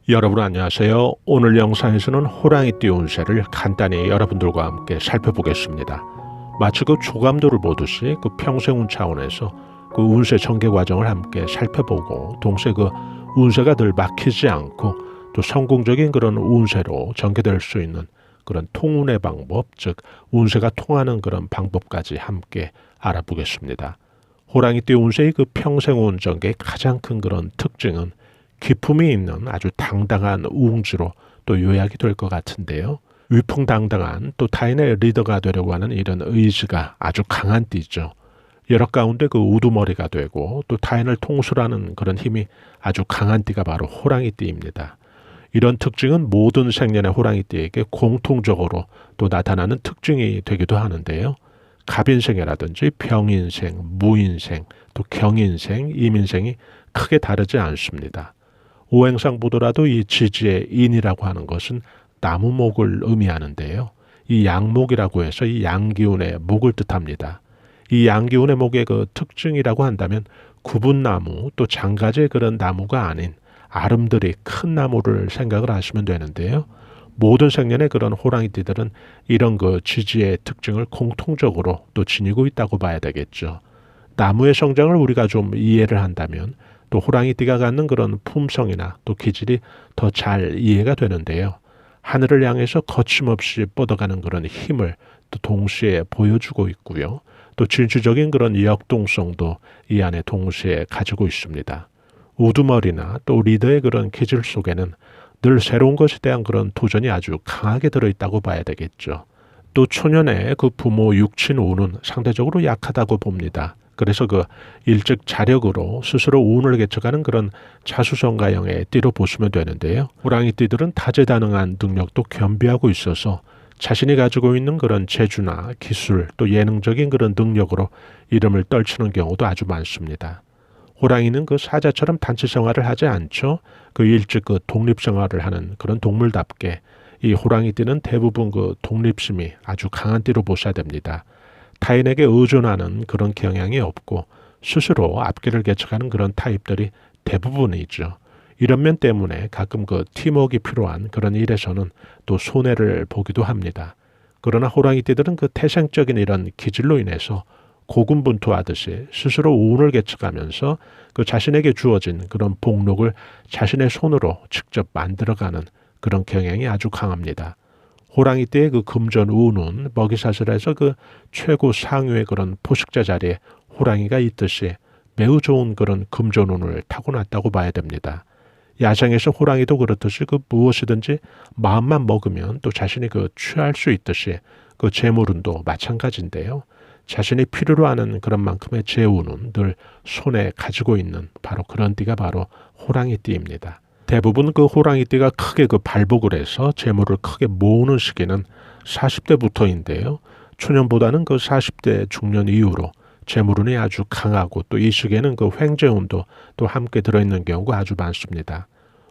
여러분 안녕하세요. 오늘 영상에서는 호랑이띠 운세를 간단히 여러분들과 함께 살펴보겠습니다. 마치 그 초감도를 보듯이 그 평생운 차원에서 그 운세 전개 과정을 함께 살펴보고 동시에 그 운세가 늘 막히지 않고 또 성공적인 그런 운세로 전개될 수 있는 그런 통운의 방법, 즉 운세가 통하는 그런 방법까지 함께 알아보겠습니다. 호랑이띠 운세의 그 평생운 전개의 가장 큰 그런 특징은 기품이 있는 아주 당당한 우웅지로 또 요약이 될 것 같은데요. 위풍당당한 또 타인의 리더가 되려고 하는 이런 의지가 아주 강한 띠죠. 여러 가운데 그 우두머리가 되고 또 타인을 통솔하는 그런 힘이 아주 강한 띠가 바로 호랑이띠입니다. 이런 특징은 모든 생년의 호랑이띠에게 공통적으로 또 나타나는 특징이 되기도 하는데요. 갑인생이라든지 병인생, 무인생, 또 경인생, 임인생이 크게 다르지 않습니다. 오행상 보더라도 이 지지의 인이라고 하는 것은 나무목을 의미하는데요. 이 양목이라고 해서 이 양기운의 목을 뜻합니다. 이 양기운의 목의 그 특징이라고 한다면 구분나무 또 장가지의 그런 나무가 아닌 아름드리 큰 나무를 생각을 하시면 되는데요. 모든 생년의 그런 호랑이띠들은 이런 그 지지의 특징을 공통적으로 또 지니고 있다고 봐야 되겠죠. 나무의 성장을 우리가 좀 이해를 한다면 또 호랑이띠가 갖는 그런 품성이나 또 기질이 더 잘 이해가 되는데요. 하늘을 향해서 거침없이 뻗어가는 그런 힘을 또 동시에 보여주고 있고요. 또 진취적인 그런 역동성도 이 안에 동시에 가지고 있습니다. 우두머리나 또 리더의 그런 기질 속에는 늘 새로운 것에 대한 그런 도전이 아주 강하게 들어있다고 봐야 되겠죠. 또 초년의 그 부모 육친운은 상대적으로 약하다고 봅니다. 그래서 그 일찍 자력으로 스스로 운을 개척하는 그런 자수성가형의 띠로 보시면 되는데요. 호랑이띠들은 다재다능한 능력도 겸비하고 있어서 자신이 가지고 있는 그런 재주나 기술 또 예능적인 그런 능력으로 이름을 떨치는 경우도 아주 많습니다. 호랑이는 그 사자처럼 단체 생활을 하지 않죠. 그 일찍 그 독립 생활을 하는 그런 동물답게 이 호랑이띠는 대부분 그 독립심이 아주 강한 띠로 보셔야 됩니다. 타인에게 의존하는 그런 경향이 없고 스스로 앞길을 개척하는 그런 타입들이 대부분이죠. 이런 면 때문에 가끔 그 팀워크가 필요한 그런 일에서는 또 손해를 보기도 합니다. 그러나 호랑이띠들은 그 태생적인 이런 기질로 인해서 고군분투하듯이 스스로 운을 개척하면서 그 자신에게 주어진 그런 복록을 자신의 손으로 직접 만들어가는 그런 경향이 아주 강합니다. 호랑이띠의 그 금전 운은 먹이사슬에서 그 최고 상위의 그런 포식자 자리에 호랑이가 있듯이 매우 좋은 그런 금전 운을 타고났다고 봐야 됩니다. 야생에서 호랑이도 그렇듯이 그 무엇이든지 마음만 먹으면 또 자신이 그 취할 수 있듯이 그 재물운도 마찬가지인데요. 자신이 필요로 하는 그런 만큼의 재운은 늘 손에 가지고 있는 바로 그런 띠가 바로 호랑이띠입니다. 대부분 그 호랑이띠가 크게 그 발복을 해서 재물을 크게 모으는 시기는 40대부터인데요. 초년보다는 그 40대 중년 이후로 재물운이 아주 강하고 또 이 시기에는 그 횡재운도 또 함께 들어있는 경우가 아주 많습니다.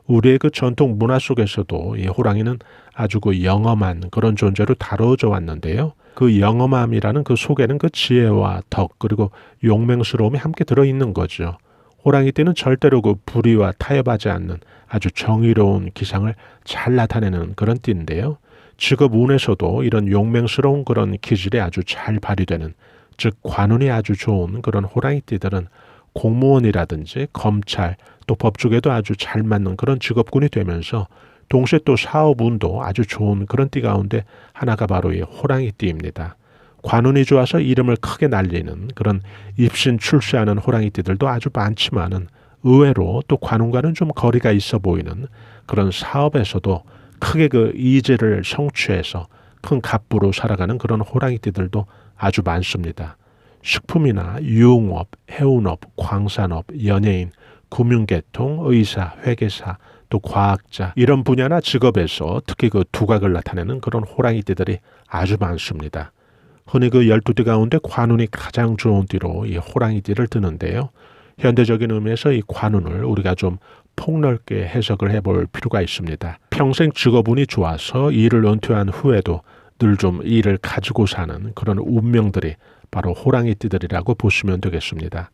우리의 그 전통 문화 속에서도 이 호랑이는 아주 그 영험한 그런 존재로 다뤄져 왔는데요. 그 영험함이라는 그 속에는 그 지혜와 덕 그리고 용맹스러움이 함께 들어있는 거죠. 호랑이띠는 절대로 그 불의와 타협하지 않는 아주 정의로운 기상을 잘 나타내는 그런 띠인데요. 직업 운에서도 이런 용맹스러운 그런 기질이 아주 잘 발휘되는, 즉 관운이 아주 좋은 그런 호랑이띠들은 공무원이라든지 검찰 또 법조계도 아주 잘 맞는 그런 직업군이 되면서 동시에 또 사업운도 아주 좋은 그런 띠 가운데 하나가 바로 이 호랑이띠입니다. 관운이 좋아서 이름을 크게 날리는 그런 입신 출세하는 호랑이띠들도 아주 많지만은 의외로 또 관운과는 좀 거리가 있어 보이는 그런 사업에서도 크게 그 이재를 성취해서 큰 갑부로 살아가는 그런 호랑이띠들도 아주 많습니다. 식품이나 유흥업, 해운업, 광산업, 연예인, 금융계통, 의사, 회계사, 또 과학자 이런 분야나 직업에서 특히 그 두각을 나타내는 그런 호랑이띠들이 아주 많습니다. 흔히 그 12띠 가운데 관운이 가장 좋은 띠로 이 호랑이띠를 드는데요. 현대적인 의미에서 이 관운을 우리가 좀 폭넓게 해석을 해볼 필요가 있습니다. 평생 직업운이 좋아서 일을 은퇴한 후에도 늘 좀 일을 가지고 사는 그런 운명들이 바로 호랑이띠들이라고 보시면 되겠습니다.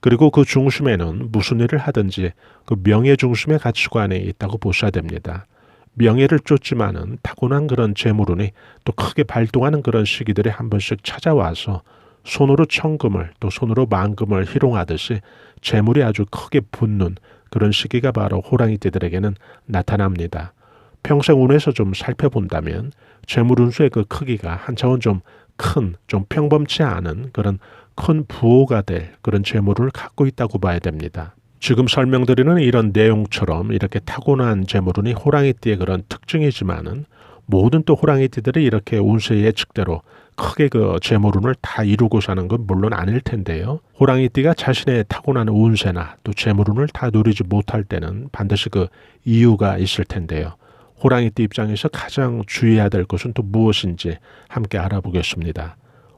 그리고 그 중심에는 무슨 일을 하든지 그 명예 중심의 가치관이 있다고 보셔야 됩니다. 명예를 쫓지만은 타고난 그런 재물운이 또 크게 발동하는 그런 시기들이 한 번씩 찾아와서 손으로 천금을 또 손으로 만금을 희롱하듯이 재물이 아주 크게 붙는 그런 시기가 바로 호랑이띠들에게는 나타납니다. 평생 운에서 좀 살펴본다면 재물운수의 그 크기가 한 차원 좀 큰, 좀 평범치 않은 그런 큰 부호가 될 그런 재물을 갖고 있다고 봐야 됩니다. 지금 설명드리는 이런 내용처럼 이렇게 타고난 재물운이 호랑이띠의 그런 특징이지만은 모든 또 호랑이띠들이 이렇게 운세 예측대로 크게 그 재물운을 다 이루고 사는 건 물론 아닐 텐데요. 호랑이띠가 자신의 타고난 운세나 또 재물운을 다 누리지 못할 때는 반드시 그 이유가 있을 텐데요. 호랑이띠 입장에서 가장 주의해야 될 것은 또 무엇인지 함께 알아보겠습니다.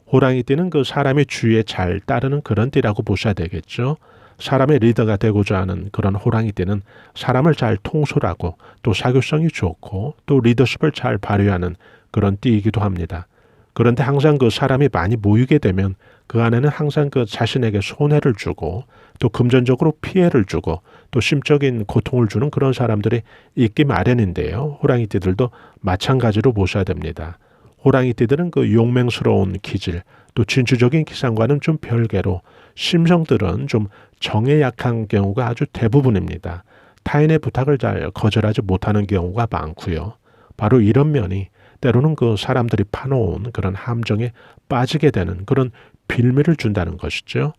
호랑이띠는 그 사람의 주위에 잘 따르는 그런 띠라고 보셔야 되겠죠. 사람의 리더가 되고자 하는 그런 호랑이띠는 사람을 잘 통솔하고 또 사교성이 좋고 또 리더십을 잘 발휘하는 그런 띠이기도 합니다. 그런데 항상 그 사람이 많이 모이게 되면 그 안에는 항상 그 자신에게 손해를 주고 또 금전적으로 피해를 주고 또 심적인 고통을 주는 그런 사람들이 있기 마련인데요. 호랑이띠들도 마찬가지로 보셔야 됩니다. 호랑이띠들은 그 용맹스러운 기질 또 진취적인 기상과는 좀 별개로 심성들은 좀 정에 약한 경우가 아주 대부분입니다. 타인의 부탁을 잘 거절하지 못하는 경우가 많고요. 바로 이런 면이 때로는 그 사람들이 파놓은 그런 함정에 빠지게 되는 그런 빌미를 준다는 것이죠.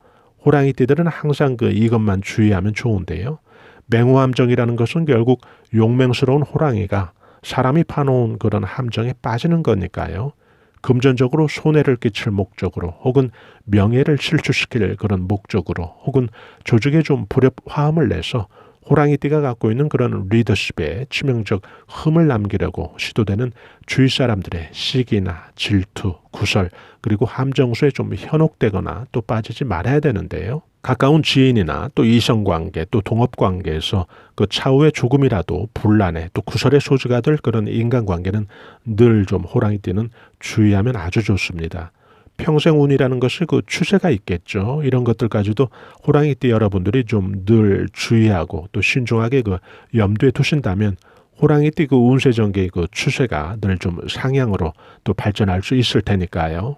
호랑이띠들은 항상 그 이것만 주의하면 좋은데요. 맹호함정이라는 것은 결국 용맹스러운 호랑이가 사람이 파놓은 그런 함정에 빠지는 거니까요. 금전적으로 손해를 끼칠 목적으로 혹은 명예를 실추시킬 그런 목적으로 혹은 조직에 좀 불협화음을 내서 호랑이띠가 갖고 있는 그런 리더십에 치명적 흠을 남기려고 시도되는 주위 사람들의 시기나 질투, 구설 그리고 함정수에 좀 현혹되거나 또 빠지지 말아야 되는데요. 가까운 지인이나 또 이성관계 또 동업관계에서 그 차후에 조금이라도 분란에 또 구설의 소지가 될 그런 인간관계는 늘 좀 호랑이띠는 주의하면 아주 좋습니다. 평생 운이라는 것이 그 추세가 있겠죠. 이런 것들까지도 호랑이띠 여러분들이 좀 늘 주의하고 또 신중하게 그 염두에 두신다면 호랑이띠 그 운세 전개의 그 추세가 늘 좀 상향으로 또 발전할 수 있을 테니까요.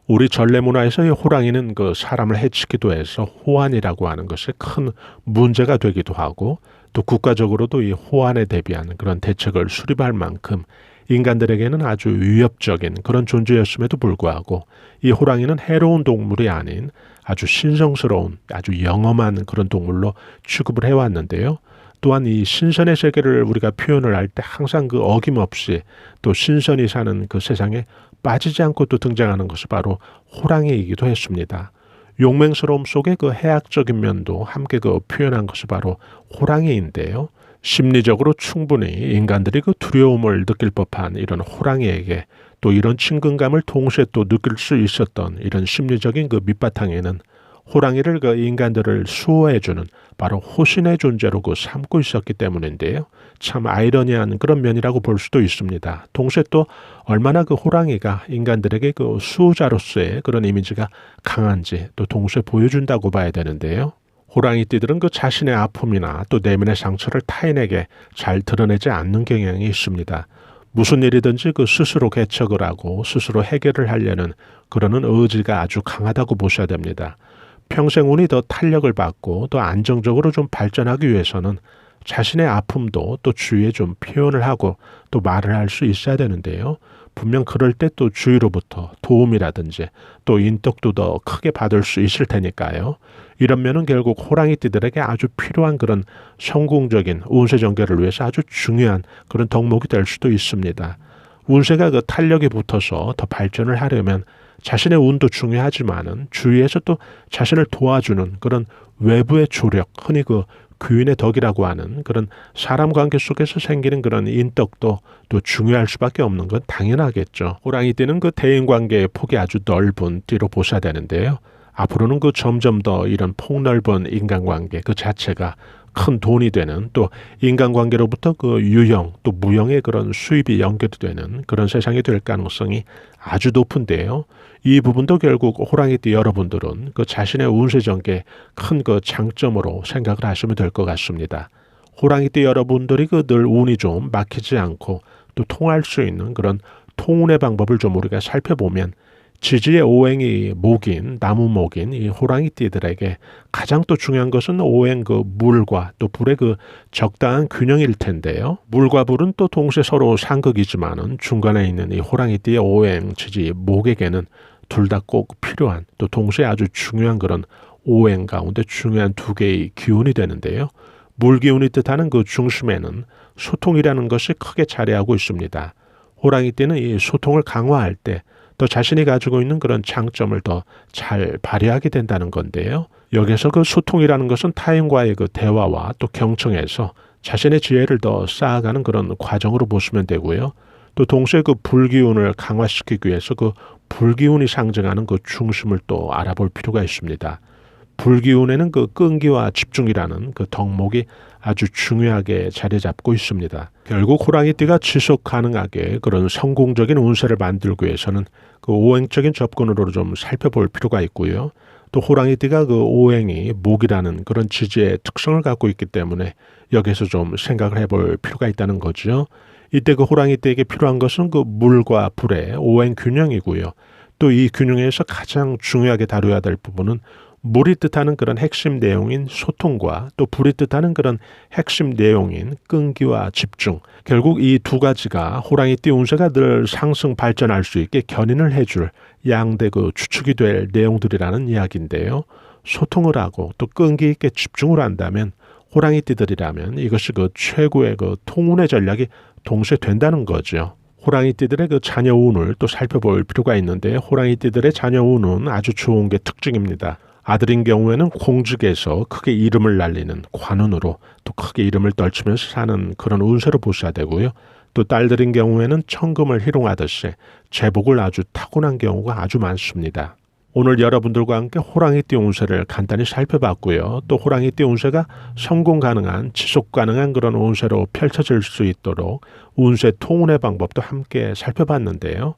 우리 전래 문화에서 이 호랑이는 그 사람을 해치기도 해서 호환이라고 하는 것이 큰 문제가 되기도 하고 또 국가적으로도 이 호환에 대비하는 그런 대책을 수립할 만큼 인간들에게는 아주 위협적인 그런 존재였음에도 불구하고 이 호랑이는 해로운 동물이 아닌 아주 신성스러운 아주 영험한 그런 동물로 취급을 해왔는데요. 또한 이 신선의 세계를 우리가 표현을 할 때 항상 그 어김없이 또 신선이 사는 그 세상에 빠지지 않고 또 등장하는 것이 바로 호랑이이기도 했습니다. 용맹스러움 속에 그 해악적인 면도 함께 그 표현한 것이 바로 호랑이인데요. 심리적으로 충분히 인간들이 그 두려움을 느낄 법한 이런 호랑이에게 또 이런 친근감을 동시에 또 느낄 수 있었던 이런 심리적인 그 밑바탕에는 호랑이를 그 인간들을 수호해주는 바로 호신의 존재로 그 삼고 있었기 때문인데요. 참 아이러니한 그런 면이라고 볼 수도 있습니다. 동시에 또 얼마나 그 호랑이가 인간들에게 그 수호자로서의 그런 이미지가 강한지 또 동시에 보여준다고 봐야 되는데요. 호랑이띠들은 그 자신의 아픔이나 또 내면의 상처를 타인에게 잘 드러내지 않는 경향이 있습니다. 무슨 일이든지 그 스스로 개척을 하고 스스로 해결을 하려는 그러는 의지가 아주 강하다고 보셔야 됩니다. 평생 운이 더 탄력을 받고 또 안정적으로 좀 발전하기 위해서는 자신의 아픔도 또 주위에 좀 표현을 하고 또 말을 할 수 있어야 되는데요. 분명 그럴 때 또 주위로부터 도움이라든지 또 인덕도 더 크게 받을 수 있을 테니까요. 이런 면은 결국 호랑이띠들에게 아주 필요한 그런 성공적인 운세 전개를 위해서 아주 중요한 그런 덕목이 될 수도 있습니다. 운세가 그 탄력이 붙어서 더 발전을 하려면 자신의 운도 중요하지만은 주위에서 또 자신을 도와주는 그런 외부의 조력, 흔히 그 귀인의 덕이라고 하는 그런 사람 관계 속에서 생기는 그런 인덕도 또 중요할 수밖에 없는 건 당연하겠죠. 호랑이띠는 그 대인관계의 폭이 아주 넓은 띠로 보셔야 되는데요. 앞으로는 그 점점 더 이런 폭넓은 인간관계 그 자체가 큰 돈이 되는 또 인간관계로부터 그 유형 또 무형의 그런 수입이 연결되는 그런 세상이 될 가능성이 아주 높은데요. 이 부분도 결국 호랑이띠 여러분들은 그 자신의 운세 전개의 큰 그 장점으로 생각을 하시면 될 것 같습니다. 호랑이띠 여러분들이 그 늘 운이 좀 막히지 않고 또 통할 수 있는 그런 통운의 방법을 좀 우리가 살펴보면 지지의 오행이 목인, 나무목인 이 호랑이띠들에게 가장 또 중요한 것은 오행 그 물과 또 불의 그 적당한 균형일 텐데요. 물과 불은 또 동시에 서로 상극이지만은 중간에 있는 이 호랑이띠의 오행, 지지, 목에게는 둘 다 꼭 필요한 또 동시에 아주 중요한 그런 오행 가운데 중요한 두 개의 기운이 되는데요. 물기운이 뜻하는 그 중심에는 소통이라는 것이 크게 자리하고 있습니다. 호랑이띠는 이 소통을 강화할 때 또 자신이 가지고 있는 그런 장점을 더 잘 발휘하게 된다는 건데요. 여기서 그 소통이라는 것은 타인과의 그 대화와 또 경청에서 자신의 지혜를 더 쌓아가는 그런 과정으로 보시면 되고요. 또 동시에 그 불기운을 강화시키기 위해서 그 불기운이 상징하는 그 중심을 또 알아볼 필요가 있습니다. 불기운에는 그 끈기와 집중이라는 그 덕목이 아주 중요하게 자리 잡고 있습니다. 결국 호랑이띠가 지속 가능하게 그런 성공적인 운세를 만들기 위해서는 그 오행적인 접근으로 좀 살펴볼 필요가 있고요. 또 호랑이띠가 그 오행이 목이라는 그런 지지의 특성을 갖고 있기 때문에 여기서 좀 생각을 해볼 필요가 있다는 거죠. 이때 그 호랑이띠에게 필요한 것은 그 물과 불의 오행 균형이고요. 또 이 균형에서 가장 중요하게 다뤄야 될 부분은 물이 뜻하는 그런 핵심 내용인 소통과 또 불이 뜻하는 그런 핵심 내용인 끈기와 집중. 결국 이 두 가지가 호랑이띠 운세가 늘 상승 발전할 수 있게 견인을 해줄 양대 그 주축이 될 내용들이라는 이야기인데요. 소통을 하고 또 끈기 있게 집중을 한다면 호랑이띠들이라면 이것이 그 최고의 그 통운의 전략이 동시에 된다는 거죠. 호랑이띠들의 그 자녀 운을 또 살펴볼 필요가 있는데 호랑이띠들의 자녀 운은 아주 좋은 게 특징입니다. 아들인 경우에는 공직에서 크게 이름을 날리는 관운으로 또 크게 이름을 떨치면서 사는 그런 운세로 보셔야 되고요. 또 딸들인 경우에는 천금을 희롱하듯이 재복을 아주 타고난 경우가 아주 많습니다. 오늘 여러분들과 함께 호랑이띠 운세를 간단히 살펴봤고요. 또 호랑이띠 운세가 성공 가능한 지속 가능한 그런 운세로 펼쳐질 수 있도록 운세 통운의 방법도 함께 살펴봤는데요.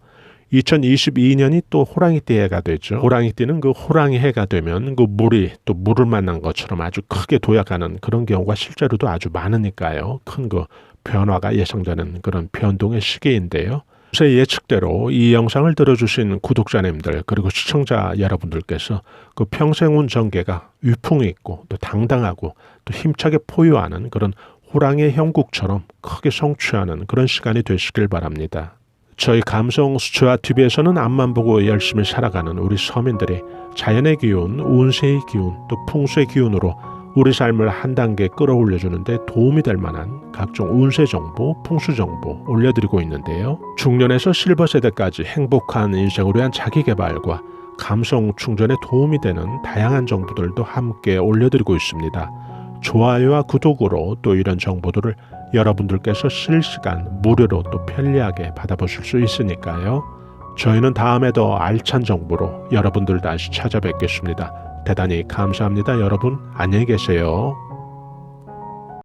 2022년이 또 호랑이띠 해가 되죠. 호랑이띠는 그 호랑이 해가 되면 그 물이 또 물을 만난 것처럼 아주 크게 도약하는 그런 경우가 실제로도 아주 많으니까요. 큰 그 변화가 예상되는 그런 변동의 시기인데요. 제 예측대로 이 영상을 들어주신 구독자님들 그리고 시청자 여러분들께서 그 평생운 전개가 위풍이 있고 또 당당하고 또 힘차게 포효하는 그런 호랑이의 형국처럼 크게 성취하는 그런 시간이 되시길 바랍니다. 저희 감성 수채화 TV에서는 앞만 보고 열심히 살아가는 우리 서민들이 자연의 기운, 운세의 기운, 또 풍수의 기운으로 우리 삶을 한 단계 끌어올려주는 데 도움이 될 만한 각종 운세 정보, 풍수 정보 올려드리고 있는데요. 중년에서 실버 세대까지 행복한 인생을 위한 자기개발과 감성 충전에 도움이 되는 다양한 정보들도 함께 올려드리고 있습니다. 좋아요와 구독으로 또 이런 정보들을 여러분들께서 실시간 무료로 또 편리하게 받아보실 수 있으니까요. 저희는 다음에 더 알찬 정보로 여러분들 다시 찾아뵙겠습니다. 대단히 감사합니다. 여러분 안녕히 계세요.